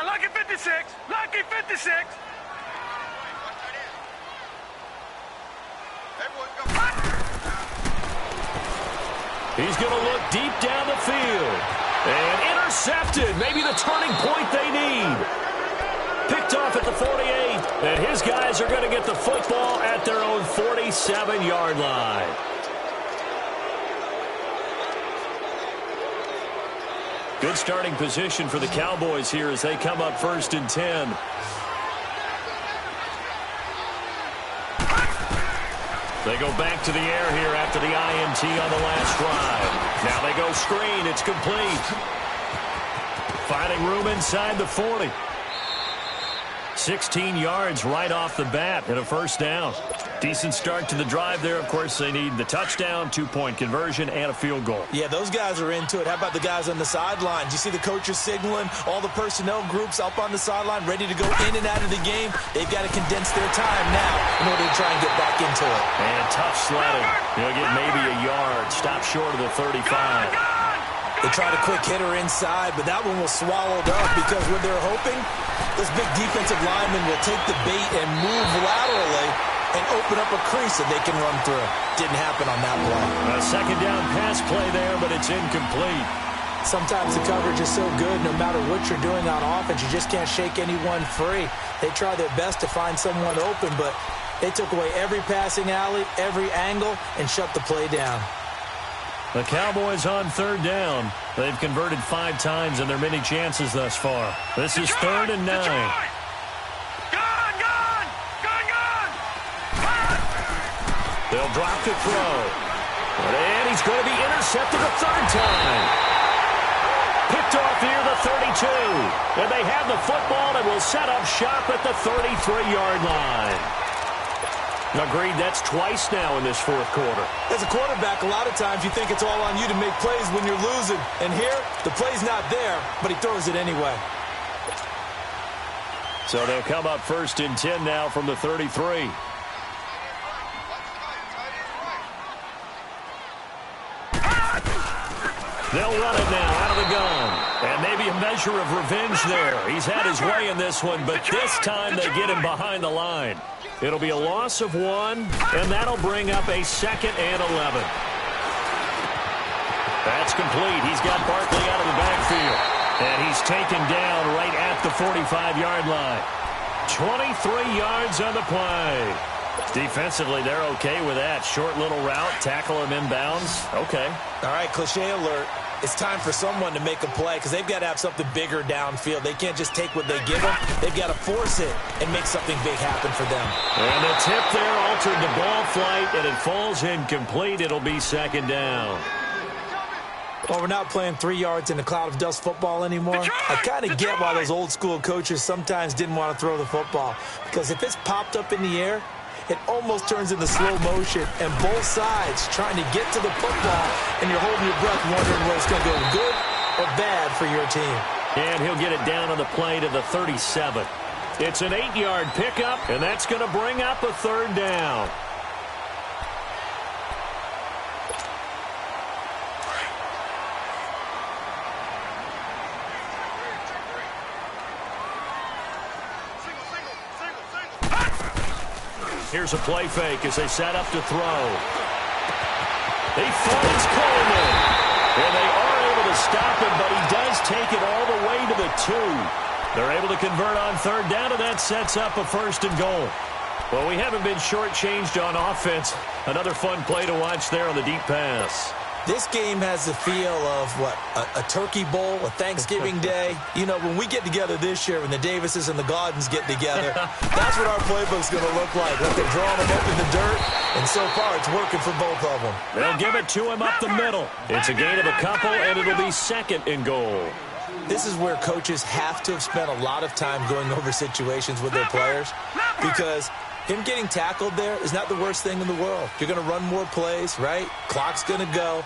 Lucky 56! Lucky 56! He's going to look deep down the field. And intercepted. Maybe the turning point they need. Picked off at the 48. And his guys are going to get the football at their own 47-yard line. Good starting position for the Cowboys here as they come up 1st and 10. They go back to the air here after the INT on the last drive. Now they go screen. It's complete. Finding room inside the 40. 16 yards right off the bat and a 1st down. Decent start to the drive there. Of course, they need the touchdown, 2-point conversion, and a field goal. Yeah, those guys are into it. How about the guys on the sidelines? You see the coaches signaling, all the personnel groups up on the sideline ready to go in and out of the game. They've got to condense their time now in order to try and get back into it. And tough sledding. They'll get maybe a yard. Stop short of the 35. They tried a quick hitter inside, but that one was swallowed up because what they're hoping, this big defensive lineman will take the bait and move laterally and open up a crease that they can run through. Didn't happen on that play. A 2nd down pass play there, but it's incomplete. Sometimes the coverage is so good, no matter what you're doing on offense, you just can't shake anyone free. They try their best to find someone open, but they took away every passing alley, every angle, and shut the play down. The Cowboys on 3rd down. They've converted 5 times in their many chances thus far. This is 3rd and 9. They'll drop to throw. And he's going to be intercepted a 3rd time. Picked off here, the 32. And they have the football and will set up shop at the 33-yard line. Agreed, that's twice now in this 4th quarter. As a quarterback, a lot of times you think it's all on you to make plays when you're losing. And here, the play's not there, but he throws it anyway. So they'll come up 1st and 10 now from the 33. They'll run it now out of the gun. And maybe a measure of revenge there. He's had his way in this one, but this time they get him behind the line. It'll be a loss of 1, and that'll bring up a 2nd and 11. That's complete. He's got Barkley out of the backfield. And he's taken down right at the 45-yard line. 23 yards on the play. Defensively, they're okay with that. Short little route, tackle him inbounds. Okay. All right, cliche alert. It's time for someone to make a play because they've got to have something bigger downfield. They can't just take what they give them. They've got to force it and make something big happen for them. And the tip there altered the ball flight, and it falls incomplete. It'll be 2nd down. Well, we're not playing 3 yards in a cloud of dust football anymore. I kind of get why those old school coaches sometimes didn't want to throw the football. Because if it's popped up in the air, it almost turns into slow motion, and both sides trying to get to the football, and you're holding your breath wondering whether it's going to go good or bad for your team. And he'll get it down on the play to the 37. It's an 8-yard pickup, and that's going to bring up a third down. Here's a play fake as they set up to throw. He finds Coleman. And they are able to stop him, but he does take it all the way to the 2. They're able to convert on third down, and that sets up a first and goal. Well, we haven't been shortchanged on offense. Another fun play to watch there on the deep pass. This game has the feel of, what, a turkey bowl, a Thanksgiving day. You know, when we get together this year, when the Davises and the Gaudens get together, that's what our playbook's going to look like. They're drawing them up in the dirt, and so far it's working for both of them. They'll give it to him up the middle. It's a gain of a couple, and it'll be second and goal. This is where coaches have to have spent a lot of time going over situations with their players, because him getting tackled there is not the worst thing in the world. You're going to run more plays, right? Clock's going to go.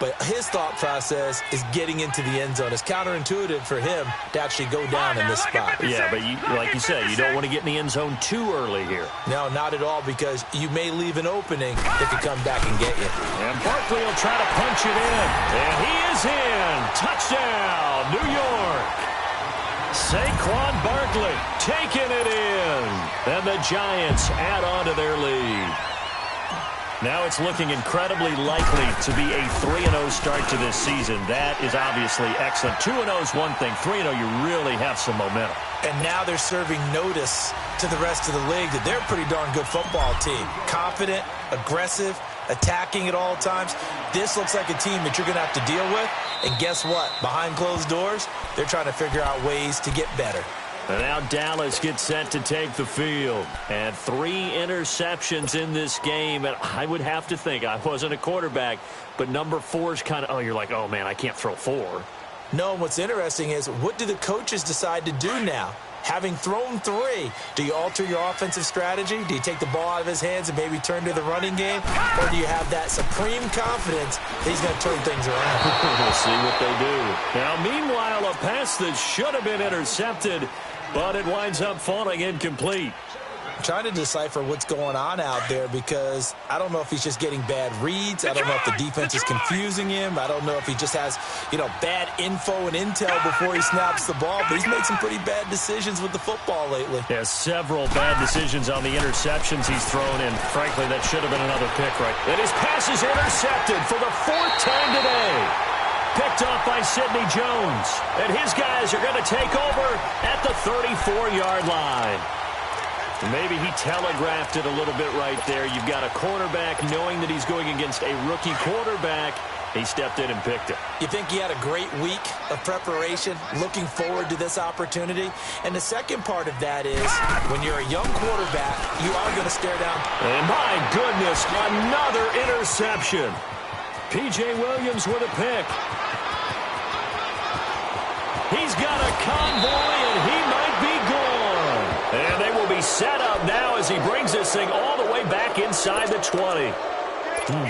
But his thought process is getting into the end zone. It's counterintuitive for him to actually go down in this spot. Yeah, but like you said, you don't want to get in the end zone too early here. No, not at all, because you may leave an opening that could come back and get you. And Barkley will try to punch it in. And he is in. Touchdown, New York. Saquon Barkley taking it in. And the Giants add on to their lead. Now it's looking incredibly likely to be a 3-0 start to this season. That is obviously excellent. 2-0 is one thing. 3-0, you really have some momentum. And now they're serving notice to the rest of the league that they're a pretty darn good football team. Confident, aggressive, attacking at all times. This looks like a team that you're going to have to deal with. And guess what? Behind closed doors, they're trying to figure out ways to get better. And now Dallas gets set to take the field. And 3 interceptions in this game. And I would have to think, I wasn't a quarterback, but number 4 is kind of, oh, you're like, oh, man, I can't throw 4. No, what's interesting is, what do the coaches decide to do now? Having thrown 3, do you alter your offensive strategy? Do you take the ball out of his hands and maybe turn to the running game? Or do you have that supreme confidence that he's going to turn things around? We'll see what they do. Now, meanwhile, a pass that should have been intercepted, but it winds up falling incomplete. I'm trying to decipher what's going on out there, because I don't know if he's just getting bad reads. I don't know if the defense is confusing him. I don't know if he just has, bad info and intel before he snaps the ball. But he's made some pretty bad decisions with the football lately. Yeah, several bad decisions on the interceptions he's thrown, and frankly, that should have been another pick, right? And his pass is intercepted for the 4th time today. Picked off by Sidney Jones. And his guys are going to take over at the 34-yard line. Maybe he telegraphed it a little bit right there. You've got a quarterback knowing that he's going against a rookie quarterback. He stepped in and picked it. You think he had a great week of preparation, looking forward to this opportunity? And the second part of that is, when you're a young quarterback, you are going to stare down. And my goodness, another interception. P.J. Williams with a pick. He's got a convoy, and he might be gone. And they will be set up now as he brings this thing all the way back inside the 20.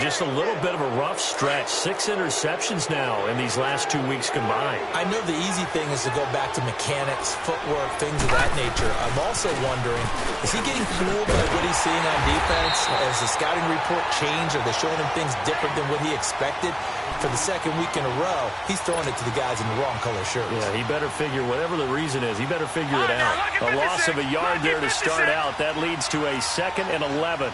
Just a little bit of a rough stretch. 6 interceptions now in these last 2 weeks combined. I know the easy thing is to go back to mechanics, footwork, things of that nature. I'm also wondering, is he getting fooled by what he's seeing on defense? Has the scouting report changed? Are they showing him things different than what he expected? For the second week in a row, he's throwing it to the guys in the wrong color shirts. Yeah, he better figure, whatever the reason is, he better figure it out. A loss of a yard there to start out. That leads to a 2nd and 11.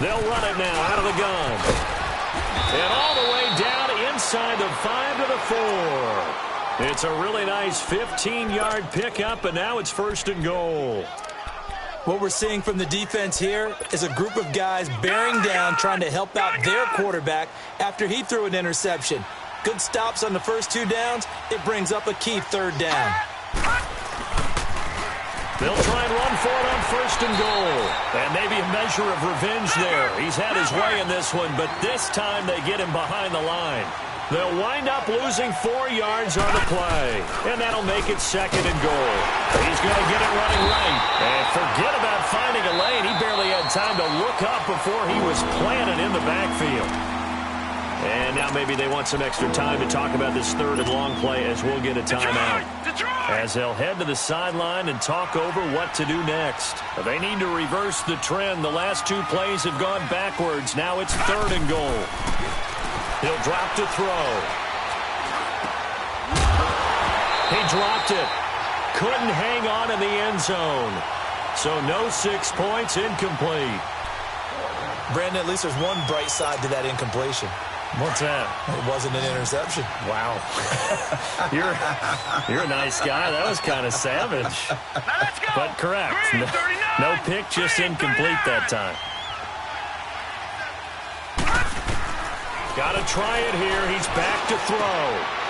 They'll run it now out of the gun. And all the way down inside the 5 to the 4. It's a really nice 15-yard pickup, and now it's 1st and goal. What we're seeing from the defense here is a group of guys bearing down, trying to help out their quarterback after he threw an interception. Good stops on the first 2 downs. It brings up a key 3rd down. They'll try and run for it on 1st and goal. And maybe a measure of revenge there. He's had his way in this one, but this time they get him behind the line. They'll wind up losing 4 yards on the play, and that'll make it 2nd and goal. He's going to get it running right. And forget about finding a lane. He barely had time to look up before he was planted in the backfield. And now maybe they want some extra time to talk about this 3rd and long play as we'll get a timeout. As they'll head to the sideline and talk over what to do next. They need to reverse the trend. The last 2 plays have gone backwards. Now it's 3rd and goal. He'll drop to throw. He dropped it. Couldn't hang on in the end zone. So no 6 points, incomplete. Brandon, at least there's one bright side to that incompletion. What's that? It wasn't an interception. Wow. You're a nice guy. That was kind of savage. Now let's go. But correct. No pick, just incomplete that time. Got to try it here. He's back to throw.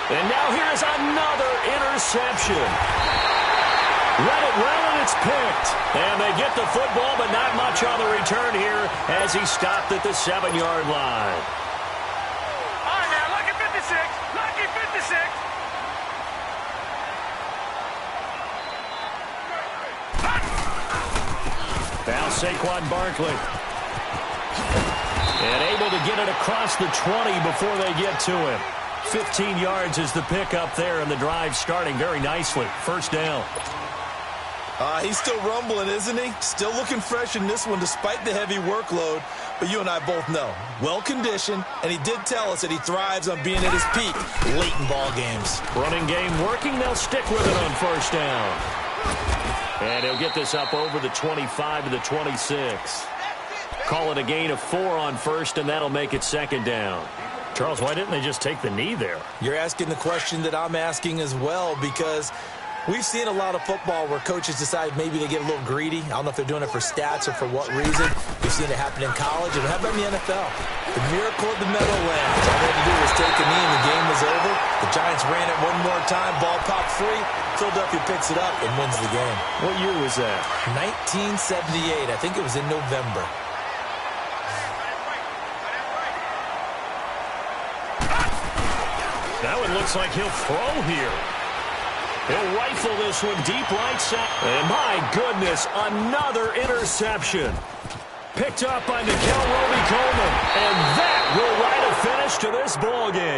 And now here's another interception. Let it run, and it's picked. And they get the football, but not much on the return here as he stopped at the 7-yard line. All right, now, lucky 56. Lucky 56. Now Saquon Barkley. And able to get it across the 20 before they get to him. 15 yards is the pickup there, and the drive starting very nicely. 1st down. He's still rumbling, isn't he? Still looking fresh in this one despite the heavy workload. But you and I both know, well-conditioned, and he did tell us that he thrives on being at his peak late in ball games. Running game working. They'll stick with it on 1st down. And he'll get this up over the 25 to the 26. Call it a gain of 4 on 1st, and that'll make it 2nd down. Charles, why didn't they just take the knee there? You're asking the question that I'm asking as well, because we've seen a lot of football where coaches decide maybe they get a little greedy. I don't know if they're doing it for stats or for what reason. We've seen it happen in college, and how about in the NFL? The miracle of the Meadowlands. All they had to do was take a knee, and the game was over. The Giants ran it one more time. Ball popped free. Philadelphia picks it up and wins the game. What year was that? 1978. I think it was in November. Now it looks like he'll throw here. He'll rifle this one deep right side. And my goodness, another interception. Picked up by Nickel Roby-Coleman. And that will write a finish to this ball game.